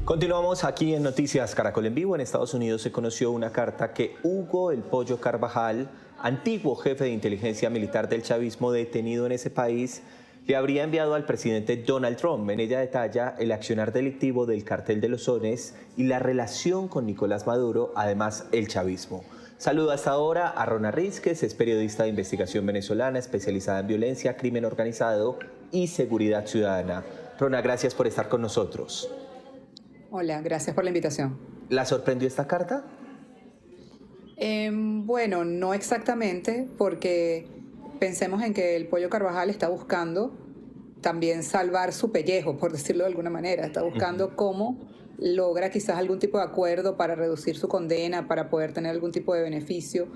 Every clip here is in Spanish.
Continuamos aquí en Noticias Caracol en Vivo. En Estados Unidos se conoció una carta que Hugo El Pollo Carvajal, antiguo jefe de inteligencia militar del chavismo detenido en ese país, le habría enviado al presidente Donald Trump. En ella detalla el accionar delictivo del Cartel de los Sones y la relación con Nicolás Maduro, además el chavismo. Saludo hasta ahora a Rona Rizquez, es periodista de investigación venezolana especializada en violencia, crimen organizado y seguridad ciudadana. Rona, gracias por estar con nosotros. Hola, gracias por la invitación. ¿La sorprendió esta carta? Bueno, no exactamente, porque pensemos en que el Pollo Carvajal está buscando también salvar su pellejo, por decirlo de alguna manera. Está buscando cómo logra quizás algún tipo de acuerdo para reducir su condena, para poder tener algún tipo de beneficio,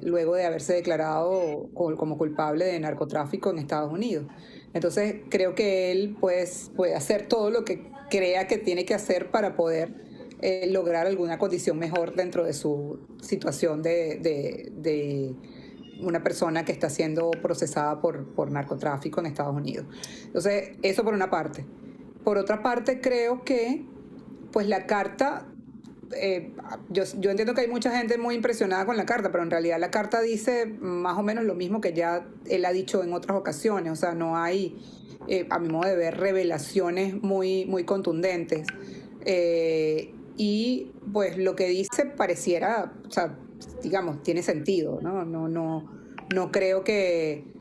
luego de haberse declarado como culpable de narcotráfico en Estados Unidos. Entonces, creo que él pues, puede hacer todo lo que crea que tiene que hacer para poder lograr alguna condición mejor dentro de su situación de una persona que está siendo procesada por narcotráfico en Estados Unidos. Entonces, eso por una parte. Por otra parte, creo que pues la carta, yo entiendo que hay mucha gente muy impresionada con la carta, pero en realidad la carta dice más o menos lo mismo que ya él ha dicho en otras ocasiones. O sea, no hay, a mi modo de ver, revelaciones muy contundentes. Y pues lo que dice pareciera, o sea, digamos, tiene sentido, ¿no? No creo que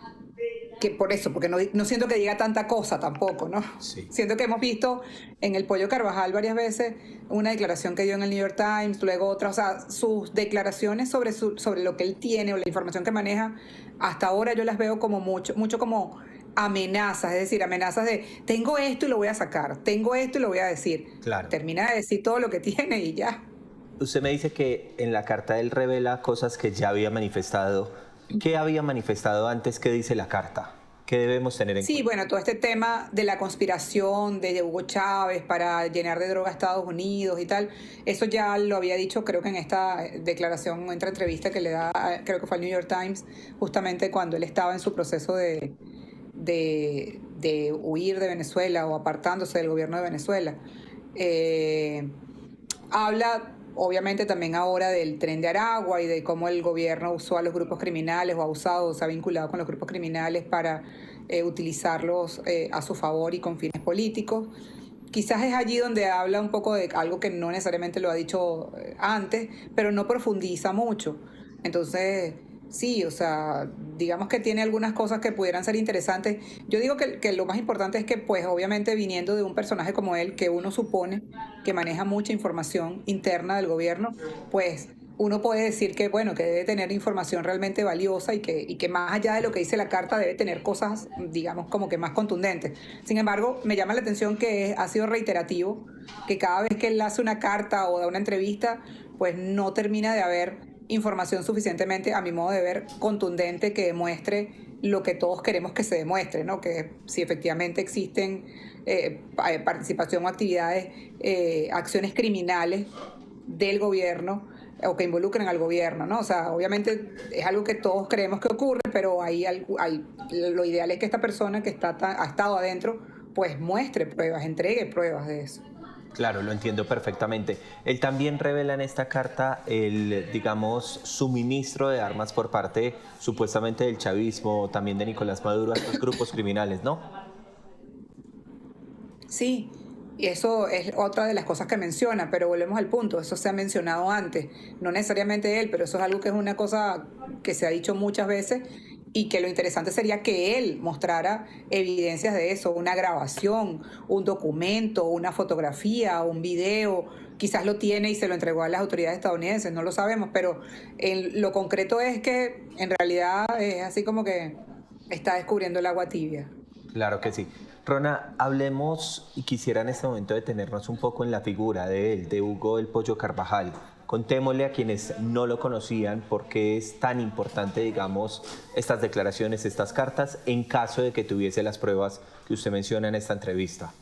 por eso, porque no siento que diga tanta cosa tampoco, ¿no? Sí. Siento que hemos visto en el Pollo Carvajal varias veces una declaración que dio en el New York Times, luego otra, o sea, sus declaraciones sobre lo que él tiene o la información que maneja, hasta ahora yo las veo como mucho como amenazas, es decir, amenazas de tengo esto y lo voy a sacar, tengo esto y lo voy a decir. Claro. Termina de decir todo lo que tiene y ya. Usted me dice que en la carta él revela cosas que ya había manifestado. ¿Qué había manifestado antes? ¿Qué dice la carta? ¿Qué debemos tener en Sí, cuenta? bueno, todo este tema de la conspiración de Hugo Chávez para llenar de droga a Estados Unidos y tal, eso ya lo había dicho creo que en esta declaración, entre entrevista que le da, creo que fue al New York Times, justamente cuando él estaba en su proceso de huir de Venezuela o apartándose del gobierno de Venezuela. Habla obviamente también ahora del Tren de Aragua y de cómo el gobierno usó a los grupos criminales o ha usado o se ha vinculado con los grupos criminales para utilizarlos a su favor y con fines políticos. Quizás es allí donde habla un poco de algo que no necesariamente lo ha dicho antes, pero no profundiza mucho. Entonces, sí, o sea, digamos que tiene algunas cosas que pudieran ser interesantes. Yo digo que lo más importante es que, pues, obviamente viniendo de un personaje como él, que uno supone que maneja mucha información interna del gobierno, pues uno puede decir que, bueno, que debe tener información realmente valiosa y que más allá de lo que dice la carta debe tener cosas, digamos, como que más contundentes. Sin embargo, me llama la atención que ha sido reiterativo, que cada vez que él hace una carta o da una entrevista, pues no termina de haber información suficientemente, a mi modo de ver, contundente que demuestre lo que todos queremos que se demuestre, ¿no? Que si efectivamente existen participación o actividades, acciones criminales del gobierno o que involucren al gobierno, ¿no? O sea, obviamente es algo que todos creemos que ocurre, pero lo ideal es que esta persona que ha estado adentro, pues muestre pruebas, entregue pruebas de eso. Claro, lo entiendo perfectamente. Él también revela en esta carta el, digamos, suministro de armas por parte supuestamente del chavismo, también de Nicolás Maduro a estos grupos criminales, ¿no? Sí, y eso es otra de las cosas que menciona, pero volvemos al punto, eso se ha mencionado antes, no necesariamente él, pero eso es algo que es una cosa que se ha dicho muchas veces y que lo interesante sería que él mostrara evidencias de eso, una grabación, un documento, una fotografía, un video, quizás lo tiene y se lo entregó a las autoridades estadounidenses, no lo sabemos, pero lo concreto es que en realidad es así como que está descubriendo el agua tibia. Claro que sí. Rona, hablemos y quisiera en este momento detenernos un poco en la figura de él, de Hugo El Pollo Carvajal. Contémosle a quienes no lo conocían por qué es tan importante, digamos, estas declaraciones, estas cartas, en caso de que tuviese las pruebas que usted menciona en esta entrevista.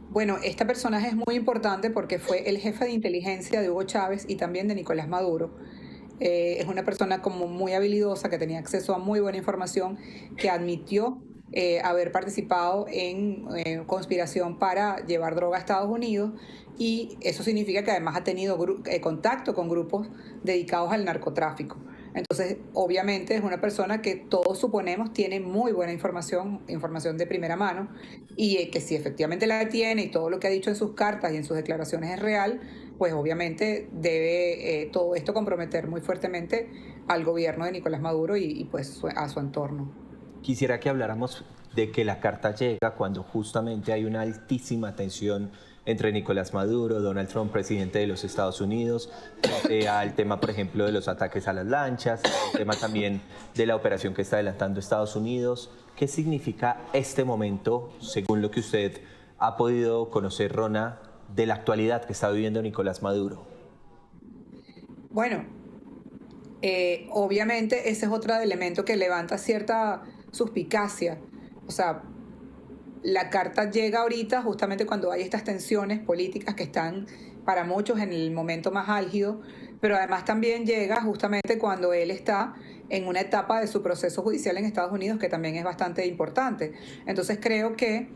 Bueno, este personaje es muy importante porque fue el jefe de inteligencia de Hugo Chávez y también de Nicolás Maduro. Es una persona como muy habilidosa, que tenía acceso a muy buena información, que admitió haber participado en conspiración para llevar droga a Estados Unidos, y eso significa que además ha tenido contacto con grupos dedicados al narcotráfico. Entonces, obviamente es una persona que todos suponemos tiene muy buena información, información de primera mano, y que si efectivamente la tiene y todo lo que ha dicho en sus cartas y en sus declaraciones es real, pues obviamente debe todo esto comprometer muy fuertemente al gobierno de Nicolás Maduro y pues a su entorno. Quisiera que habláramos de que la carta llega cuando justamente hay una altísima tensión entre Nicolás Maduro, Donald Trump, presidente de los Estados Unidos, al tema, por ejemplo, de los ataques a las lanchas, el tema también de la operación que está adelantando Estados Unidos. ¿Qué significa este momento, según lo que usted ha podido conocer, Rona, de la actualidad que está viviendo Nicolás Maduro? Bueno, obviamente ese es otro elemento que levanta cierta suspicacia. O sea, la carta llega ahorita justamente cuando hay estas tensiones políticas que están para muchos en el momento más álgido, pero además también llega justamente cuando él está en una etapa de su proceso judicial en Estados Unidos que también es bastante importante. Entonces creo que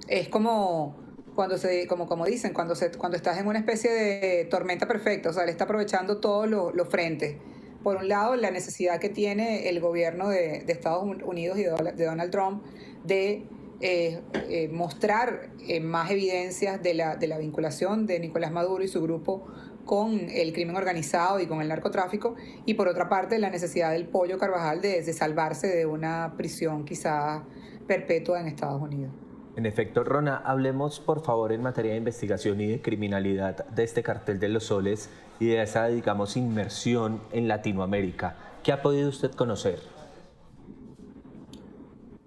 es como cuando como dicen, cuando estás en una especie de tormenta perfecta. O sea, él está aprovechando todos los frentes. Por un lado, la necesidad que tiene el gobierno de Estados Unidos y de Donald Trump de mostrar más evidencias de la vinculación de Nicolás Maduro y su grupo con el crimen organizado y con el narcotráfico, y por otra parte la necesidad del Pollo Carvajal de salvarse de una prisión quizá perpetua en Estados Unidos. En efecto, Rona, hablemos por favor en materia de investigación y de criminalidad de este cartel de los soles y de esa, digamos, inmersión en Latinoamérica. ¿Qué ha podido usted conocer?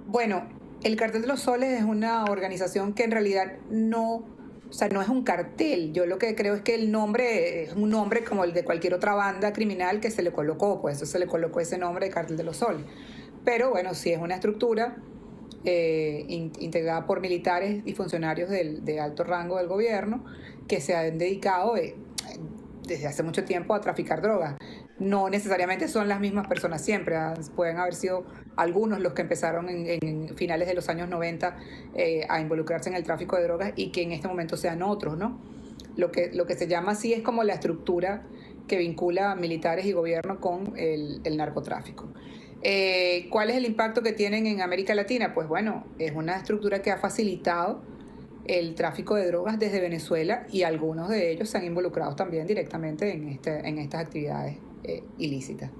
Bueno, el Cartel de los Soles es una organización que en realidad no, o sea, no es un cartel. Yo lo que creo es que el nombre es un nombre como el de cualquier otra banda criminal que se le colocó, pues eso se le colocó ese nombre de Cartel de los Soles. Pero bueno, sí es una estructura integrada por militares y funcionarios de alto rango del gobierno que se han dedicado desde hace mucho tiempo a traficar drogas. No necesariamente son las mismas personas siempre, pueden haber sido algunos los que empezaron en finales de los años 90 a involucrarse en el tráfico de drogas, y que en este momento sean otros, ¿no? Lo que se llama así es como la estructura que vincula militares y gobierno con el narcotráfico. ¿Cuál es el impacto que tienen en América Latina? Pues bueno, es una estructura que ha facilitado el tráfico de drogas desde Venezuela, y algunos de ellos se han involucrado también directamente en estas actividades ilícitas.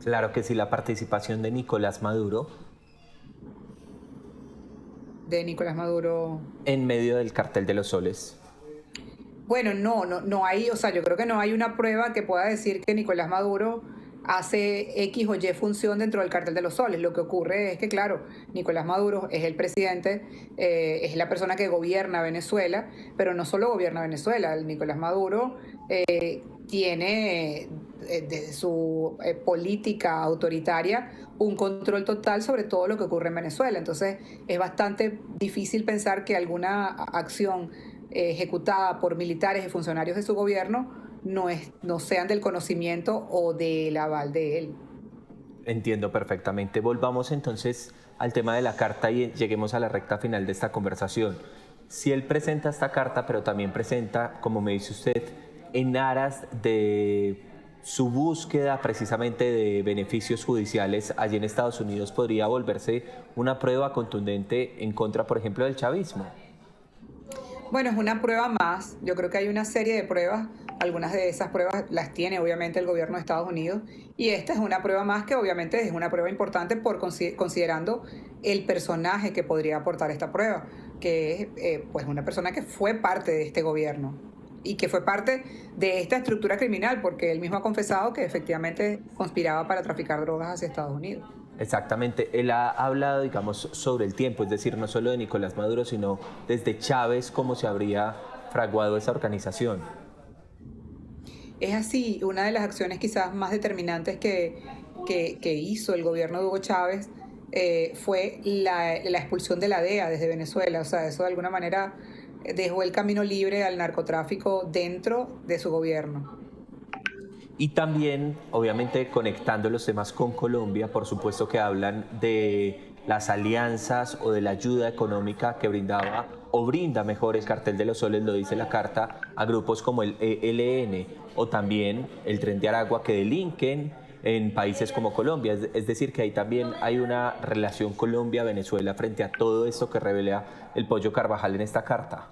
Claro que sí, la participación de Nicolás Maduro De Nicolás Maduro. en medio del cartel de los soles. Bueno, no hay, o sea, yo creo que no hay una prueba que pueda decir que Nicolás Maduro hace X o Y función dentro del Cartel de los Soles. Lo que ocurre es que, claro, Nicolás Maduro es el presidente, es la persona que gobierna Venezuela, pero no solo gobierna Venezuela. El Nicolás Maduro tiene desde su política autoritaria un control total sobre todo lo que ocurre en Venezuela. Entonces es bastante difícil pensar que alguna acción ejecutada por militares y funcionarios de su gobierno no sean del conocimiento o del aval de él. Entiendo perfectamente. Volvamos entonces al tema de la carta y lleguemos a la recta final de esta conversación. Si él presenta esta carta, pero también presenta, como me dice usted, en aras de su búsqueda precisamente de beneficios judiciales allí en Estados Unidos, podría volverse una prueba contundente en contra, por ejemplo, del chavismo. Bueno, es una prueba más. Yo creo que hay una serie de pruebas. Algunas de esas pruebas las tiene obviamente el gobierno de Estados Unidos, y esta es una prueba más que obviamente es una prueba importante considerando el personaje que podría aportar esta prueba, que es pues una persona que fue parte de este gobierno y que fue parte de esta estructura criminal, porque él mismo ha confesado que efectivamente conspiraba para traficar drogas hacia Estados Unidos. Exactamente, él ha hablado, digamos, sobre el tiempo, es decir, no solo de Nicolás Maduro, sino desde Chávez, cómo se habría fraguado esa organización. Es así, una de las acciones quizás más determinantes que hizo el gobierno de Hugo Chávez fue la expulsión de la DEA desde Venezuela. O sea, eso de alguna manera dejó el camino libre al narcotráfico dentro de su gobierno. Y también, obviamente, conectando los temas con Colombia, por supuesto que hablan de las alianzas o de la ayuda económica que brindaba o brinda mejor el Cartel de los Soles, lo dice la carta, a grupos como el ELN o también el Tren de Aragua que delinquen en países como Colombia. Es decir, que ahí también hay una relación Colombia-Venezuela frente a todo esto que revela el Pollo Carvajal en esta carta.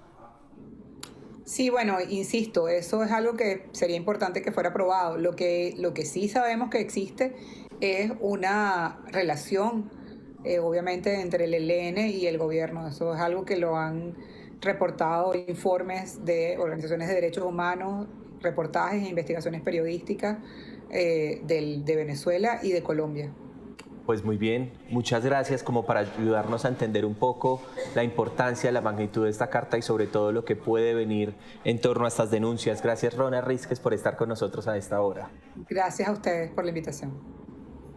Sí, bueno, insisto, eso es algo que sería importante que fuera aprobado. Lo que sí sabemos que existe es una relación, obviamente, entre el ELN y el gobierno. Eso es algo que lo han reportado informes de organizaciones de derechos humanos, reportajes e investigaciones periodísticas de Venezuela y de Colombia. Pues muy bien, muchas gracias como para ayudarnos a entender un poco la importancia, la magnitud de esta carta y sobre todo lo que puede venir en torno a estas denuncias. Gracias, Rona Rizquez, por estar con nosotros a esta hora. Gracias a ustedes por la invitación.